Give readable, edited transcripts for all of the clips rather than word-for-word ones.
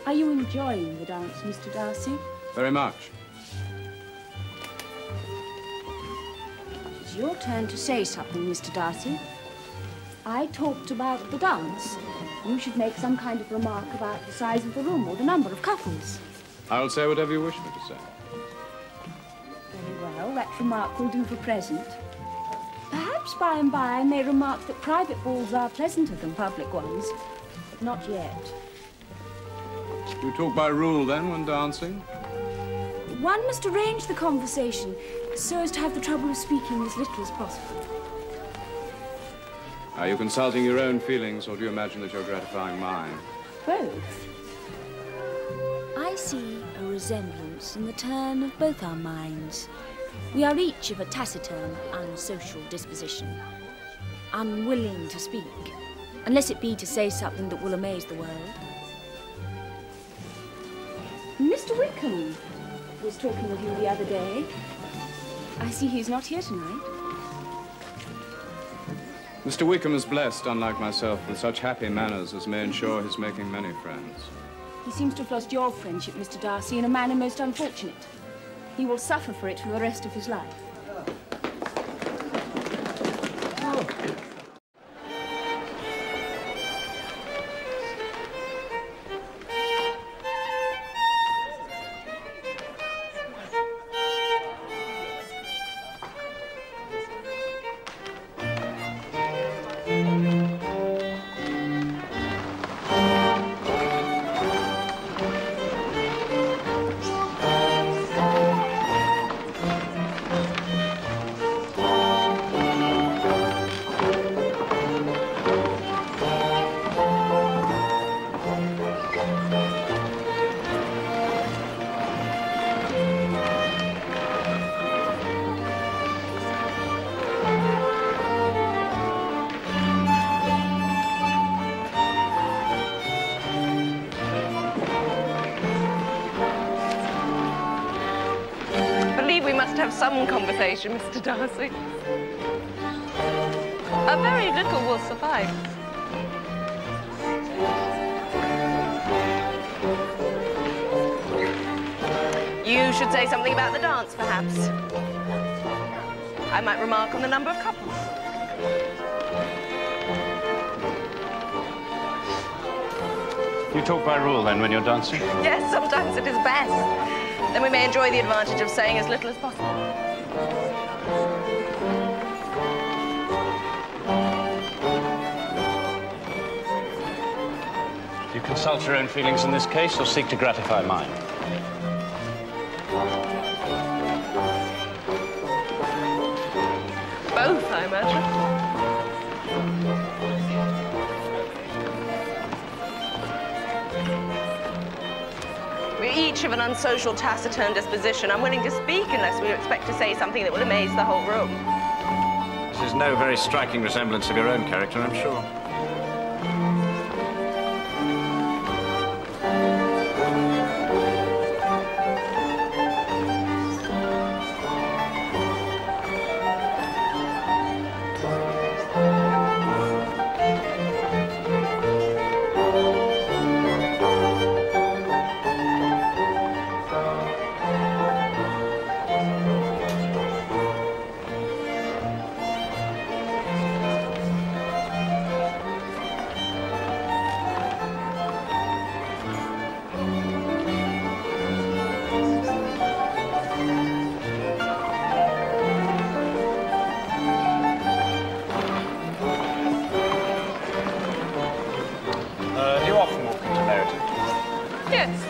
Are you enjoying the dance, Mr. Darcy? Very much. It's your turn to say something, Mr. Darcy. I talked about the dance. You should make some kind of remark about the size of the room or the number of couples. I will say whatever you wish me to say. Very well, that remark will do for present. Perhaps by and by I may remark that private balls are pleasanter than public ones, but not yet. You talk by rule, then, when dancing? One must arrange the conversation so as to have the trouble of speaking as little as possible. Are you consulting your own feelings, or do you imagine that you're gratifying mine? Both. I see a resemblance in the turn of both our minds. We are each of a taciturn, unsocial disposition, unwilling to speak, unless it be to say something that will amaze the world. Mr. Wickham was talking of you the other day. I see he's not here tonight. Mr. Wickham is blessed, unlike myself, with such happy manners as may ensure his making many friends. He seems to have lost your friendship, Mr. Darcy, in a manner most unfortunate. He will suffer for it for the rest of his life. Some conversation, Mr. Darcy. A very little will suffice. You should say something about the dance, perhaps. I might remark on the number of couples. You talk by rule, then, when you're dancing? Yes, sometimes it is best. Then we may enjoy the advantage of saying as little as possible. Do you consult your own feelings in this case, or seek to gratify mine? Both, I imagine. We're each of an unsocial, taciturn disposition. I'm willing to speak unless we expect to say something that will amaze the whole room. This is no very striking resemblance of your own character, I'm sure.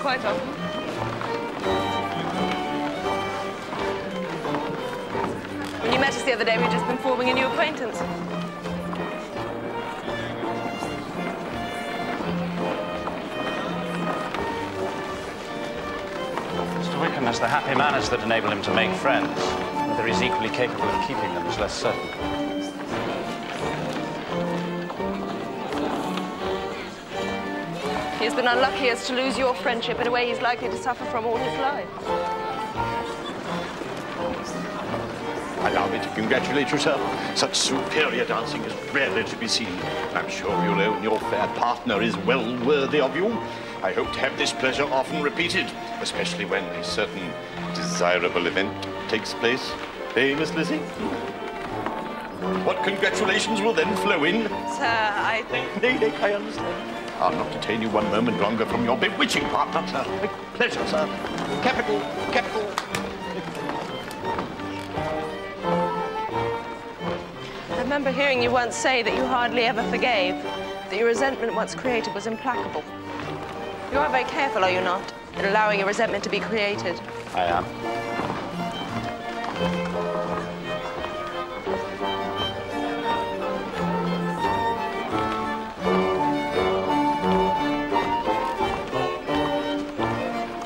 Quite often. When you met us the other day, we'd just been forming a new acquaintance. Mr. Wickham has the happy manners that enable him to make friends. Whether he's equally capable of keeping them is less certain. He has been unlucky as to lose your friendship in a way he's likely to suffer from all his life. Allow me to congratulate you, sir. Such superior dancing is rarely to be seen. I'm sure you'll own your fair partner is well worthy of you. I hope to have this pleasure often repeated, especially when a certain desirable event takes place. Eh, Miss Lizzie? What congratulations will then flow in? Sir, I think... Nay, I understand. I'll not detain you one moment longer from your bewitching partner, sir. With pleasure, sir. Capital, capital. I remember hearing you once say that you hardly ever forgave, that your resentment once created was implacable. You are very careful, are you not, in allowing your resentment to be created? I am.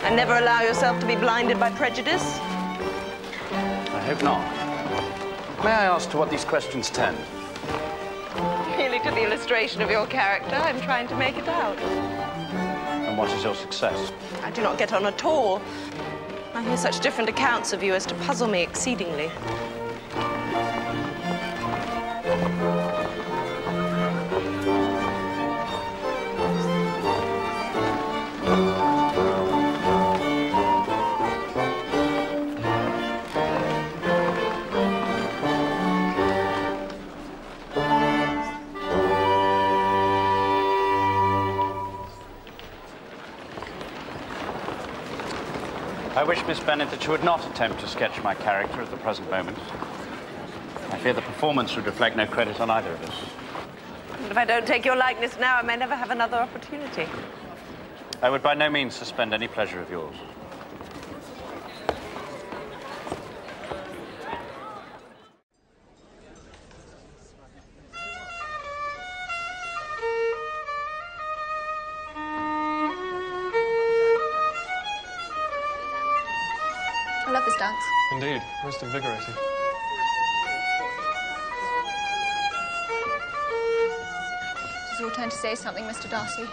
And never allow yourself to be blinded by prejudice? I hope not. May I ask to what these questions tend? Merely to the illustration of your character. I'm trying to make it out. And what is your success? I do not get on at all. I hear such different accounts of you as to puzzle me exceedingly. I wish, Miss Bennet, that you would not attempt to sketch my character at the present moment. I fear the performance would reflect no credit on either of us. And if I don't take your likeness now, I may never have another opportunity. I would by no means suspend any pleasure of yours. I love this dance. Indeed, most invigorating. It is your turn to say something, Mr. Darcy.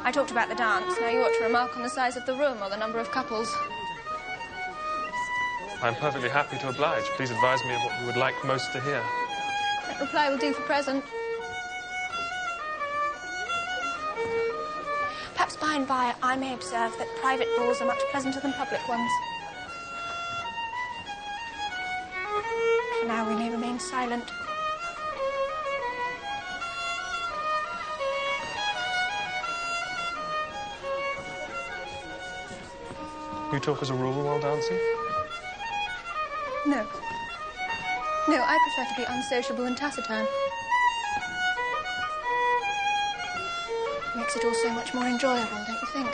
I talked about the dance. Now you ought to remark on the size of the room or the number of couples. I'm perfectly happy to oblige. Please advise me of what you would like most to hear. That reply will do for present. Perhaps by and by I may observe that private balls are much pleasanter than public ones. For now we may remain silent. You talk as a rule while dancing? No. No, I prefer to be unsociable and taciturn. Makes it all so much more enjoyable, don't you think?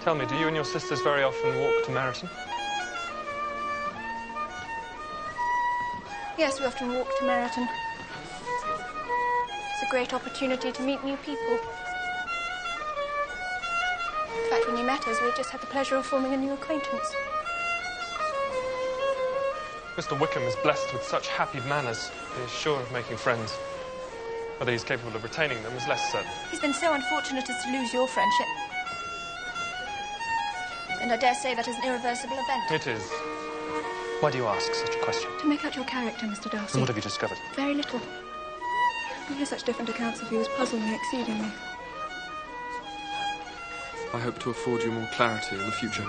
Tell me, do you and your sisters very often walk to Meryton? Yes, we often walk to Meryton. It's a great opportunity to meet new people. In fact, when you met us, we just had the pleasure of forming a new acquaintance. Mr. Wickham is blessed with such happy manners. He is sure of making friends. Whether he's capable of retaining them is less certain. He's been so unfortunate as to lose your friendship. And I dare say that is an irreversible event. It is. Why do you ask such a question? To make out your character, Mr. Darcy. And what have you discovered? Very little. I hear such different accounts of you as puzzle me exceedingly. I hope to afford you more clarity in the future.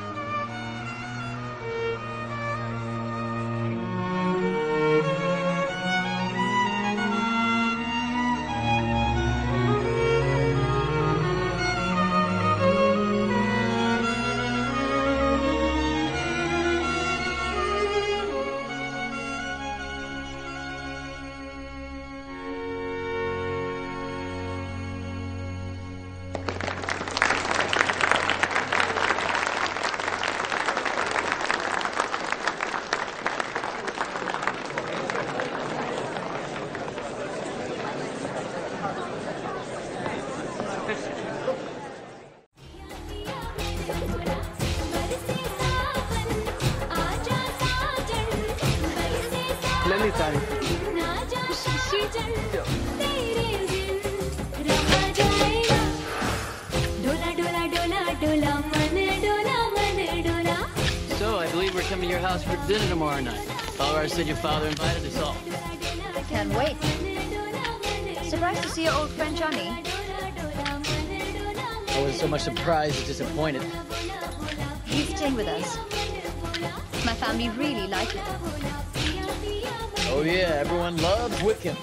Lalita and Darcy. house for dinner tomorrow night. Alvaro said your father invited us all. Can't wait. Surprised to see your old friend Johnny. I was so much surprised and disappointed. He's staying with us. My family really like it. Oh yeah, everyone loves Wickham.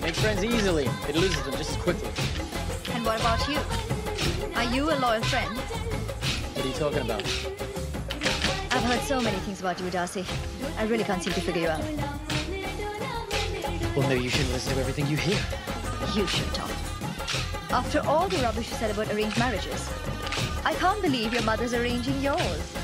Makes friends easily. It loses them just as quickly. And what about you? Are you a loyal friend? What are you talking about? I've heard so many things about you, Darcy. I really can't seem to figure you out. Well, maybe you shouldn't listen to everything you hear. You should, Tom. After all the rubbish you said about arranged marriages, I can't believe your mother's arranging yours.